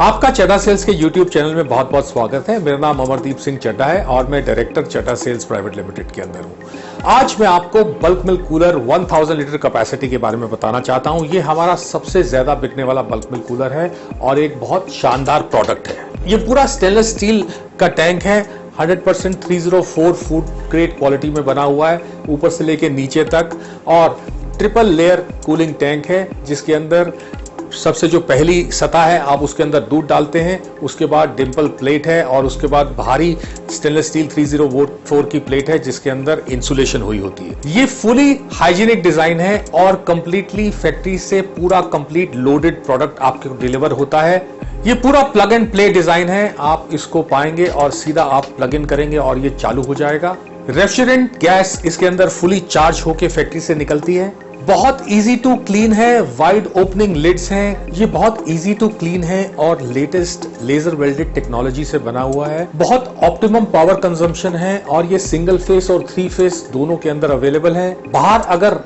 आपका चड्ढा सेल्स के YouTube channel में बहुत बहुत स्वागत है। मेरा नाम अमरदीप सिंह चड्ढा है और मैं director Chadha sales private limited के अंदर हूं। आज मैं आपको bulk milk cooler 1000 litre capacity के बारे में बताना चाहता हूं। ये हमारा सबसे ज्यादा बिकने वाला बल्क मिल्क कूलर है और एक बहुत शानदार प्रोडक्ट है। ये पूरा स्टेनलेस स्टील का टैंक है, 100% 304 फूड ग्रेड क्वालिटी में बना हुआ है, ऊपर से लेके नीचे तक, और ट्रिपल लेयर कूलिंग टैंक है जिसके अंदर सबसे जो पहली सतह है आप उसके अंदर दूध डालते हैं, उसके बाद डिंपल प्लेट है और उसके बाद भारी स्टेनलेस स्टील 304 की प्लेट है जिसके अंदर इंसुलेशन हुई होती है। ये फुली हाइजीनिक डिजाइन है और कंप्लीटली फैक्ट्री से पूरा कंप्लीट लोडेड प्रोडक्ट आपको डिलीवर होता है। ये पूरा प्लग एंड प्ले डिजाइन है, आप इसको पाएंगे और सीधा आप प्लग इन करेंगे और ये चालू हो जाएगा। रेफ्रिजरेंट गैस इसके अंदर फुली चार्ज होकर फैक्ट्री से निकलती है। बहुत इजी टू क्लीन है, वाइड ओपनिंग लिड्स हैं, ये बहुत इजी टू क्लीन है और लेटेस्ट लेजर वेल्डेड टेक्नोलॉजी से बना हुआ है। बहुत ऑप्टिमम पावर कंजम्पशन है और ये सिंगल फेस और 3 फेस दोनों के अंदर अवेलेबल है। बाहर अगर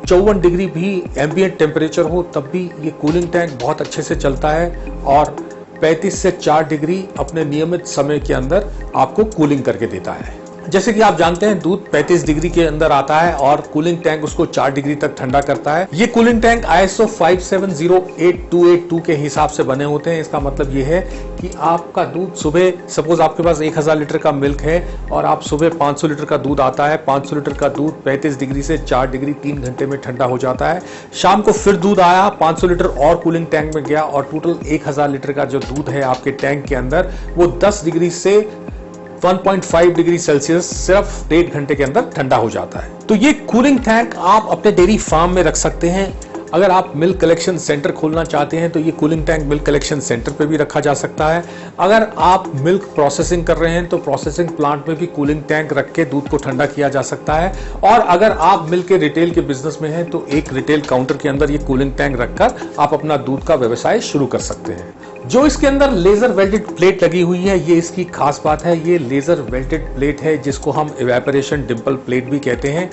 54 डिग्री भी एम्बिएंट टेम्परेचर हो तब भी ये कूलिंग टैंक बहुत अच्छे से चलता है और 35 से 4 डिग्री अपने नियमित समय के अंदर आपको कूलिंग करके देता है। जैसे कि आप जानते हैं दूध 35 डिग्री के अंदर आता है और कूलिंग टैंक उसको 4 डिग्री तक ठंडा करता है। ये कूलिंग टैंक ISO 5708-282 के हिसाब से बने होते हैं। इसका मतलब ये है कि आपका दूध सुबह, सपोज आपके पास 1000 लीटर का मिल्क है और आप सुबह 500 लीटर का दूध आता है, 500 लीटर का दूध 35 डिग्री से 4 डिग्री 3 घंटे में ठंडा हो जाता है। शाम को फिर दूध आया, 500 लीटर और कूलिंग टैंक में गया और टोटल 1000 लीटर का जो दूध है आपके टैंक के अंदर वो 10 डिग्री से 1.5 डिग्री सेल्सियस सिर्फ 1.5 घंटे के अंदर ठंडा हो जाता है। तो ये कूलिंग टैंक आप अपने डेयरी फार्म में रख सकते हैं। अगर आप मिल्क कलेक्शन सेंटर खोलना चाहते हैं तो ये cooling tank milk collection centre पे भी रखा जा सकता है। अगर आप मिल्क प्रोसेसिंग कर रहे हैं तो प्रोसेसिंग प्लांट में भी कूलिंग टैंक रख के दूध को ठंडा किया जा सकता है। और अगर आप मिल्क के रिटेल के बिजनेस में हैं तो एक रिटेल काउंटर के अंदर ये कूलिंग टैंक रखकर आप अपना दूध का व्यवसाय शुरू कर सकते हैं। जो इसके अंदर लेजर वेल्डेड प्लेट लगी हुई है, ये इसकी खास बात है। ये लेजर वेल्डेड प्लेट है जिसको हम इवेपोरेशन डिंपल प्लेट भी कहते हैं।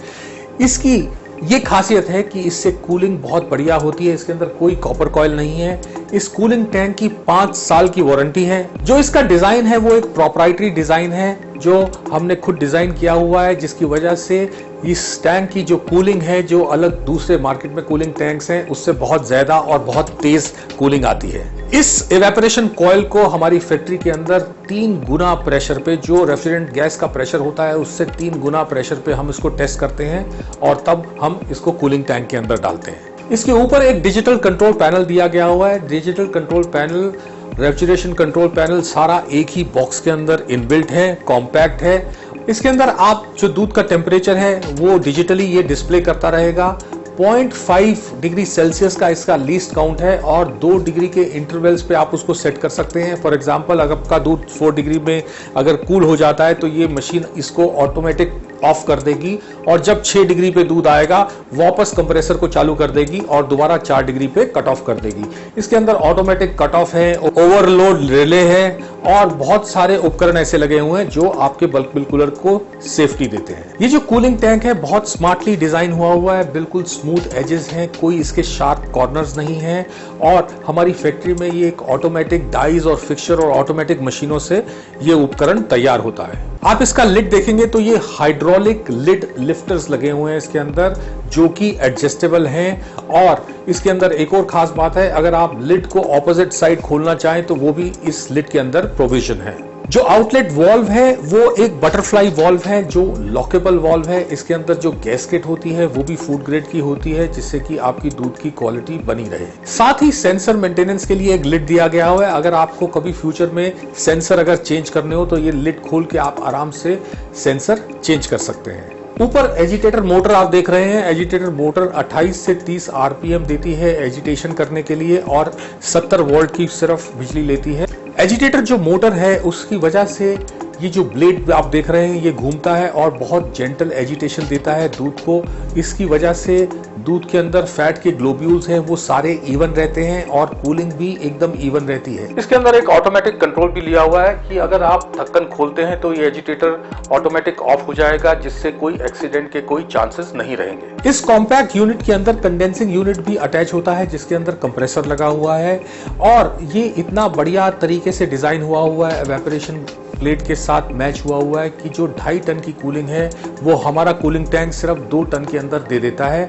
इसकी ये खासियत है कि इससे कूलिंग बहुत बढ़िया होती है। इसके अंदर कोई कॉपर कॉइल नहीं है। इस कूलिंग टैंक की 5 साल की वारंटी है। जो इसका डिजाइन है वो एक प्रोप्राइटरी डिजाइन है जो हमने खुद डिजाइन किया हुआ है, जिसकी वजह से इस टैंक की जो कूलिंग है, जो अलग दूसरे मार्केट में कूलिंग टैंक्स हैं उससे बहुत ज्यादा और बहुत तेज कूलिंग आती है। इस इवेपोरेशन कॉइल को हमारी फैक्ट्री के अंदर 3 गुना प्रेशर पे, जो रेफ्रिजरेंट गैस का प्रेशर होता है उससे 3 गुना प्रेशर पे हम इसको टेस्ट करते हैं और तब हम इसको कूलिंग टैंक के अंदर डालते हैं। इसके ऊपर एक डिजिटल कंट्रोल पैनल दिया गया हुआ है। Digital control panel, refrigeration control panel सारा एक ही बॉक्स के अंदर इनबिल्ट है, कॉम्पैक्ट है। इसके अंदर आप जो दूध का टेम्परेचर है वो डिजिटली ये डिस्प्ले करता रहेगा। 0.5 डिग्री सेल्सियस का इसका लीस्ट काउंट है और 2 डिग्री के इंटरवल्स पे आप उसको सेट कर सकते हैं। फॉर एग्जांपल अगर आपका दूध 4 डिग्री में अगर कूल हो जाता है तो ये मशीन इसको ऑटोमेटिक ऑफ कर देगी और जब 6 डिग्री पे दूध आएगा वापस कंप्रेसर को चालू कर देगी और दोबारा 4 डिग्री पे कट ऑफ कर देगी। इसके अंदर ऑटोमेटिक कट ऑफ है, ओवरलोड रिले है और बहुत सारे उपकरण ऐसे लगे हुए हैं जो आपके बल्क मिल्क कूलर को सेफ्टी देते हैं। ये जो कूलिंग टैंक है बहुत स्मार्टली डिजाइन हुआ है, बिल्कुल स्मूथ एजेस हैं, कोई इसके शार्प कॉर्नर्स नहीं है और हमारी फैक्ट्री में ये एक ऑटोमेटिक डाइज और फिक्सचर और ऑटोमेटिक मशीनों से ये उपकरण तैयार होता है। आप इसका लिड देखेंगे तो ये हाइड्रोलिक लिड लिफ्टर्स लगे हुए हैं इसके अंदर जो कि एडजस्टेबल हैं और इसके अंदर एक और खास बात है, अगर आप लिड को ऑपोजिट साइड खोलना चाहें तो वो भी इस लिड के अंदर प्रोविजन है। जो आउटलेट वॉल्व है वो एक बटरफ्लाई वॉल्व है जो लॉकेबल वॉल्व है। इसके अंदर जो गैस्केट होती है वो भी फूड ग्रेड की होती है जिससे कि आपकी दूध की क्वालिटी बनी रहे। साथ ही सेंसर मेंटेनेंस के लिए एक लिड दिया गया हुआ है। अगर आपको कभी फ्यूचर में सेंसर अगर चेंज करने हो तो ये लिड खोल के आप आराम से सेंसर चेंज कर सकते हैं। ऊपर एजिटेटर मोटर आप देख रहे हैं। एजिटेटर मोटर 28 से 30 RPM देती है एजिटेशन करने के लिए और 70 वोल्ट की सिर्फ बिजली लेती है। एजिटेटर जो मोटर है उसकी वजह से ये जो ब्लेड आप देख रहे हैं ये घूमता है और बहुत जेंटल एजिटेशन देता है दूध को। इसकी वजह से दूध के अंदर फैट के ग्लोब्यूल्स हैं वो सारे इवन रहते हैं और कूलिंग भी एकदम इवन रहती है। इसके अंदर एक ऑटोमेटिक कंट्रोल भी लिया हुआ है कि अगर आप ढक्कन खोलते हैं तो ये एजिटेटर ऑटोमेटिक ऑफ हो जाएगा, जिससे कोई एक्सीडेंट के कोई चांसेस नहीं रहेंगे। इस कॉम्पैक्ट यूनिट के अंदर कंडेंसिंग यूनिट भी अटैच होता है जिसके अंदर कंप्रेसर लगा हुआ है और ये इतना बढ़िया तरीके से डिजाइन हुआ है, एवेपोरेशन प्लेट के साथ मैच हुआ है कि जो 2.5 टन की कूलिंग है वो हमारा कूलिंग टैंक सिर्फ 2 टन के अंदर दे देता है।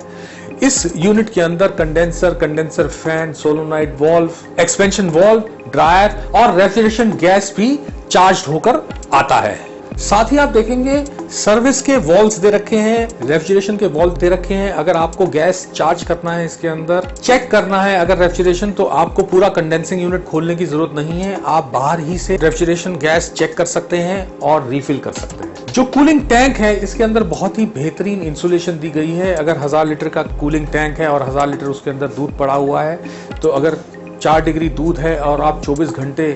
इस यूनिट के अंदर condenser fan, solenoid valve, expansion valve, dryer और रेफ्रिजरेशन गैस भी चार्ज होकर आता है। साथ ही आप देखेंगे सर्विस के वॉल्व्स दे रखे हैं, रेफ्रिजरेशन के वॉल्व दे रखे हैं। अगर आपको गैस चार्ज करना है, इसके अंदर चेक करना है अगर रेफ्रिजरेशन, तो आपको पूरा कंडेंसिंग यूनिट खोलने की जरूरत नहीं है, आप बाहर ही से रेफ्रिजरेशन गैस चेक कर सकते हैं और रिफिल कर सकते हैं। जो कूलिंग टैंक है इसके अंदर बहुत ही बेहतरीन इंसुलेशन दी गई है। अगर 1000 लीटर का कूलिंग टैंक है और 1000 लीटर उसके अंदर दूध पड़ा हुआ है, तो अगर 4 डिग्री दूध है और आप 24 घंटे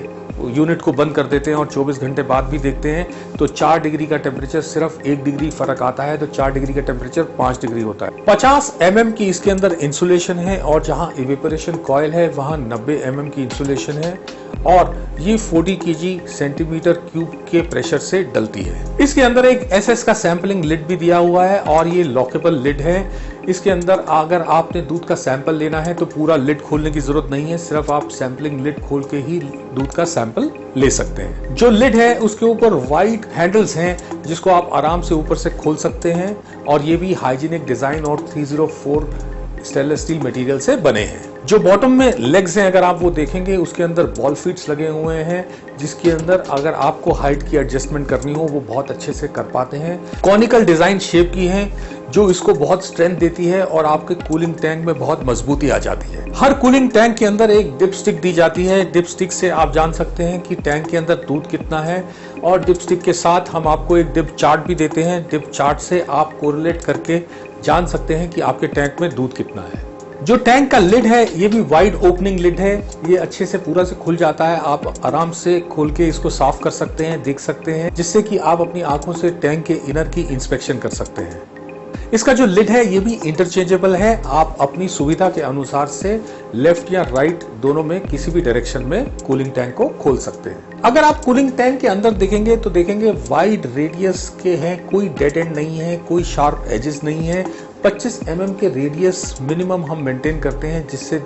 यूनिट को बंद कर देते हैं और 24 घंटे बाद भी देखते हैं तो 4 डिग्री का टेम्परेचर सिर्फ 1 डिग्री फर्क आता है, तो 4 डिग्री का टेम्परेचर 5 डिग्री होता है। 50 mm की इसके अंदर इंसुलेशन है और जहां इवेपोरेशन कॉइल है वहां 90 mm की इंसुलेशन है और ये 40 kg सेंटीमीटर क्यूब के प्रेशर से डलती है। इसके अंदर एक SS का सैंपलिंग लिड भी दिया हुआ है और ये लॉकेबल लिड है। इसके अंदर अगर आपने दूध का सैंपल लेना है तो पूरा लिड खोलने की जरूरत नहीं है, सिर्फ आप सैंपलिंग लिड खोल के ही दूध का सैंपल ले सकते हैं। जो लिड है उसके ऊपर वाइट हैंडल्स हैं जिसको आप आराम से ऊपर से खोल सकते हैं और ये भी हाइजीनिक डिजाइन और 304 स्टेनलेस स्टील मटेरियल से बने हैं। जो बॉटम में लेग्स हैं अगर आप वो देखेंगे उसके अंदर बॉल फीट्स लगे हुए हैं जिसके अंदर अगर आपको हाइट की एडजस्टमेंट करनी हो वो बहुत अच्छे से कर पाते हैं। कॉनिकल डिजाइन शेप की है जो इसको बहुत स्ट्रेंथ देती है और आपके कूलिंग टैंक में बहुत मजबूती आ जाती है। हर कूलिंग टैंक के अंदर एक डिप स्टिक दी जाती है। डिप स्टिक से आप जान सकते हैं कि टैंक के अंदर दूध कितना है और डिप स्टिक के साथ हम आपको एक डिप चार्ट भी देते हैं। डिप चार्ट से आप कोरिलेट करके जान सकते हैं कि आपके टैंक में दूध कितना है। जो टैंक का लिड है ये भी वाइड ओपनिंग लिड है, ये अच्छे से पूरा से खुल जाता है। आप आराम से खोल के इसको साफ कर सकते हैं, देख सकते हैं, जिससे कि आप अपनी आंखों से टैंक के इनर की इंस्पेक्शन कर सकते हैं। इसका जो लिड है ये भी इंटरचेंजेबल है, आप अपनी सुविधा के अनुसार से लेफ्ट या राइट दोनों में किसी भी डायरेक्शन में कूलिंग टैंक को खोल सकते हैं। अगर आप कूलिंग टैंक के अंदर देखेंगे तो देखेंगे वाइड रेडियस के हैं, कोई डेड एंड नहीं है, कोई शार्प एजेस नहीं है। 25 mm के रेडियस मिनिमम हम मेंटेन करते हैं जिससे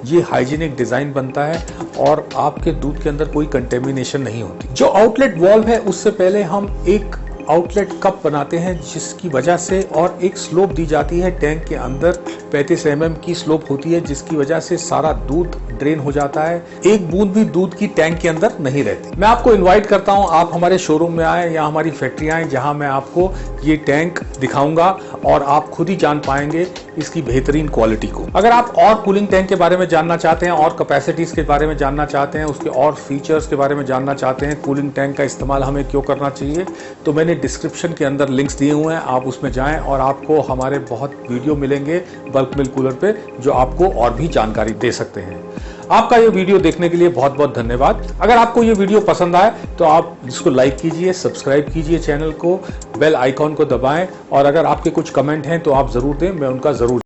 ये हाइजीनिक डिजाइन बनता है और आपके दूध के अंदर कोई कंटेमिनेशन नहीं होती। जो आउटलेट वाल्व है उससे पहले हम एक आउटलेट कप बनाते हैं जिसकी वजह से और एक स्लोप दी जाती है टैंक के अंदर। 35 mm की स्लोप होती है जिसकी वजह से सारा दूध ड्रेन हो जाता है, एक बूंद भी दूध की टैंक के अंदर नहीं रहती। मैं आपको इनवाइट करता हूं आप हमारे शोरूम में आए या हमारी फैक्ट्री आए जहां मैं आपको ये टैंक दिखाऊंगा और आप खुद ही जान पाएंगे इसकी बेहतरीन क्वालिटी को। अगर आप और कूलिंग टैंक के बारे में जानना चाहते हैं और कैपेसिटीज के बारे में जानना चाहते हैं, उसके और फीचर्स के बारे में जानना चाहते हैं, कूलिंग टैंक का इस्तेमाल हमें क्यों करना चाहिए, तो मैंने डिस्क्रिप्शन के अंदर लिंक्स दिए हुए हैं, आप उसमें जाएं और आपको हमारे बहुत वीडियो मिलेंगे बल्क मिल्क कूलर पे जो आपको और भी जानकारी दे सकते हैं। आपका ये वीडियो देखने के लिए बहुत बहुत धन्यवाद। अगर आपको ये वीडियो पसंद आए तो आप इसको लाइक कीजिए, सब्सक्राइब कीजिए चैनल को, बेल आइकॉन को दबाएं और अगर आपके कुछ कमेंट हैं तो आप जरूर दें, मैं उनका जरूर